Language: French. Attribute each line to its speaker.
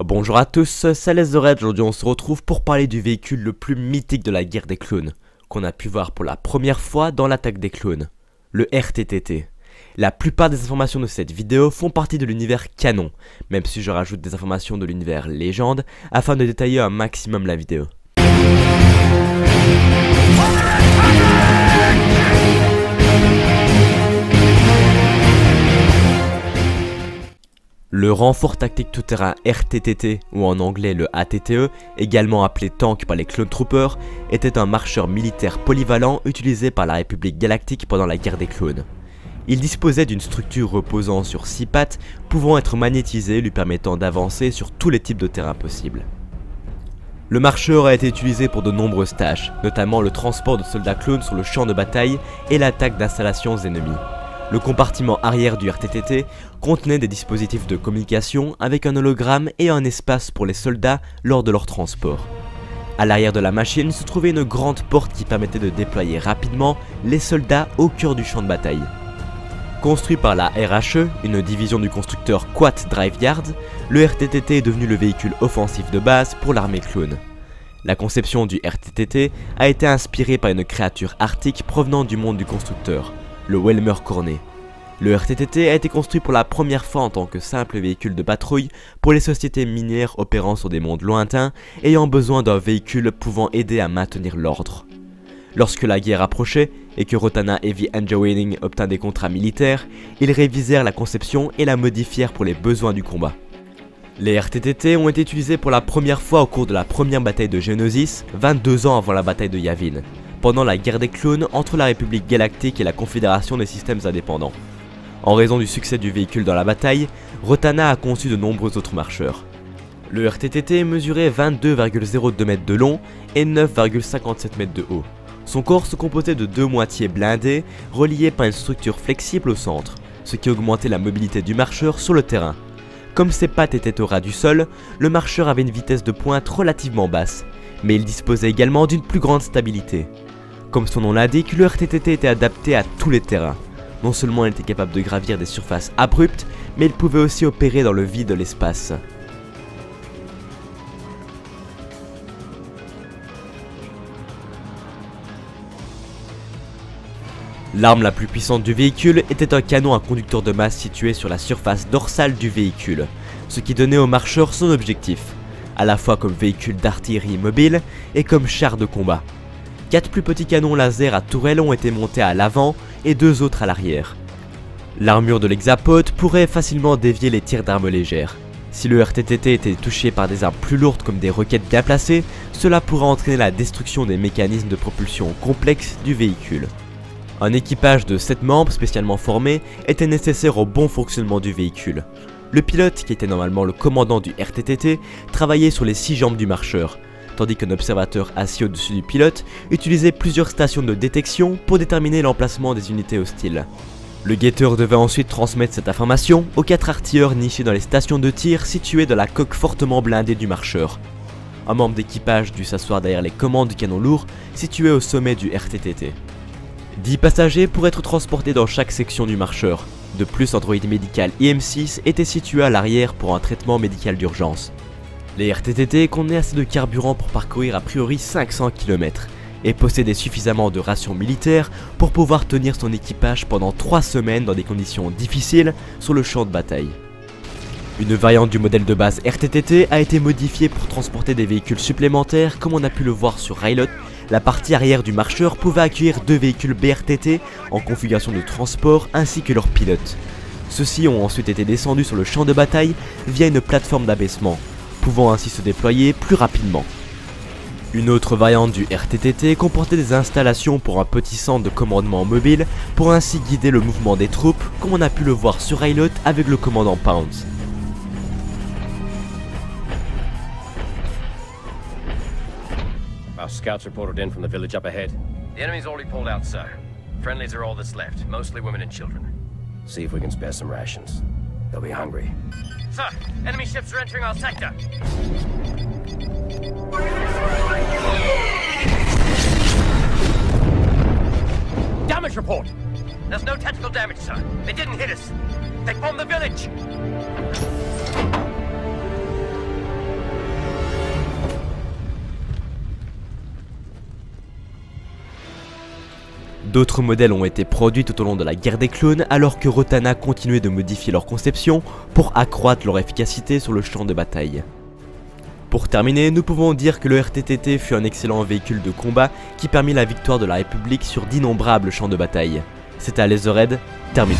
Speaker 1: Bonjour à tous, c'est Les Red. Aujourd'hui on se retrouve pour parler du véhicule le plus mythique de la guerre des clones, qu'on a pu voir pour la première fois dans l'attaque des clones, le RTTT. La plupart des informations de cette vidéo font partie de l'univers canon, même si je rajoute des informations de l'univers légende afin de détailler un maximum la vidéo. Le renfort tactique tout-terrain RTTT, ou en anglais le ATTE, également appelé tank par les Clone Troopers, était un marcheur militaire polyvalent utilisé par la République Galactique pendant la guerre des clones. Il disposait d'une structure reposant sur 6 pattes, pouvant être magnétisée, lui permettant d'avancer sur tous les types de terrains possibles. Le marcheur a été utilisé pour de nombreuses tâches, notamment le transport de soldats clones sur le champ de bataille et l'attaque d'installations ennemies. Le compartiment arrière du RTTT contenait des dispositifs de communication avec un hologramme et un espace pour les soldats lors de leur transport. À l'arrière de la machine se trouvait une grande porte qui permettait de déployer rapidement les soldats au cœur du champ de bataille. Construit par la RHE, une division du constructeur Quat Drive Yard, le RTTT est devenu le véhicule offensif de base pour l'armée clone. La conception du RTTT a été inspirée par une créature arctique provenant du monde du constructeur, le Welmer Cornet. Le RTTT a été construit pour la première fois en tant que simple véhicule de patrouille pour les sociétés minières opérant sur des mondes lointains ayant besoin d'un véhicule pouvant aider à maintenir l'ordre. Lorsque la guerre approchait et que Rotana Heavy Engineering obtint des contrats militaires, ils révisèrent la conception et la modifièrent pour les besoins du combat. Les RTTT ont été utilisés pour la première fois au cours de la première bataille de Geonosis, 22 ans avant la bataille de Yavin, pendant la guerre des clones entre la République Galactique et la Confédération des Systèmes Indépendants. En raison du succès du véhicule dans la bataille, Rotana a conçu de nombreux autres marcheurs. Le RTTT mesurait 22,02 mètres de long et 9,57 mètres de haut. Son corps se composait de 2 moitiés blindées reliées par une structure flexible au centre, ce qui augmentait la mobilité du marcheur sur le terrain. Comme ses pattes étaient au ras du sol, le marcheur avait une vitesse de pointe relativement basse, mais il disposait également d'une plus grande stabilité. Comme son nom l'indique, le RTTT était adapté à tous les terrains. Non seulement il était capable de gravir des surfaces abruptes, mais il pouvait aussi opérer dans le vide de l'espace. L'arme la plus puissante du véhicule était un canon à conducteur de masse situé sur la surface dorsale du véhicule, ce qui donnait au marcheur son objectif, à la fois comme véhicule d'artillerie mobile et comme char de combat. 4 plus petits canons laser à tourelles ont été montés à l'avant et 2 autres à l'arrière. L'armure de l'hexapode pourrait facilement dévier les tirs d'armes légères. Si le RTTT était touché par des armes plus lourdes comme des roquettes bien placées, cela pourrait entraîner la destruction des mécanismes de propulsion complexes du véhicule. Un équipage de 7 membres spécialement formés était nécessaire au bon fonctionnement du véhicule. Le pilote, qui était normalement le commandant du RTTT, travaillait sur les 6 jambes du marcheur, tandis qu'un observateur assis au-dessus du pilote utilisait plusieurs stations de détection pour déterminer l'emplacement des unités hostiles. Le guetteur devait ensuite transmettre cette information aux 4 artilleurs nichés dans les stations de tir situées dans la coque fortement blindée du marcheur. Un membre d'équipage dut s'asseoir derrière les commandes du canon lourd situé au sommet du RTTT. 10 passagers pourraient être transportés dans chaque section du marcheur. De plus, un droïde médical IM-6 était situé à l'arrière pour un traitement médical d'urgence. Les RTTT contenaient assez de carburant pour parcourir a priori 500 km et possédaient suffisamment de rations militaires pour pouvoir tenir son équipage pendant 3 semaines dans des conditions difficiles sur le champ de bataille. Une variante du modèle de base RTTT a été modifiée pour transporter des véhicules supplémentaires. Comme on a pu le voir sur Rylot, la partie arrière du marcheur pouvait accueillir 2 véhicules BRTT en configuration de transport ainsi que leurs pilotes. Ceux-ci ont ensuite été descendus sur le champ de bataille via une plateforme d'abaissement, pouvant ainsi se déployer plus rapidement. Une autre variante du RTTT comportait des installations pour un petit centre de commandement mobile pour ainsi guider le mouvement des troupes, comme on a pu le voir sur Rylot avec le commandant Pounds.
Speaker 2: Our scouts reported in from the village up ahead.
Speaker 3: The enemy's already pulled out, sir. Friendlies are all that's left, mostly women and children.
Speaker 2: See if we can spare some rations. They'll be hungry.
Speaker 3: Sir, enemy ships are entering our sector. Damage report! There's no tactical damage, sir. They didn't hit us. They bombed the village!
Speaker 1: D'autres modèles ont été produits tout au long de la guerre des clones alors que Rotana continuait de modifier leur conception pour accroître leur efficacité sur le champ de bataille. Pour terminer, nous pouvons dire que le RTTT fut un excellent véhicule de combat qui permit la victoire de la République sur d'innombrables champs de bataille. C'était Laserhead, terminé.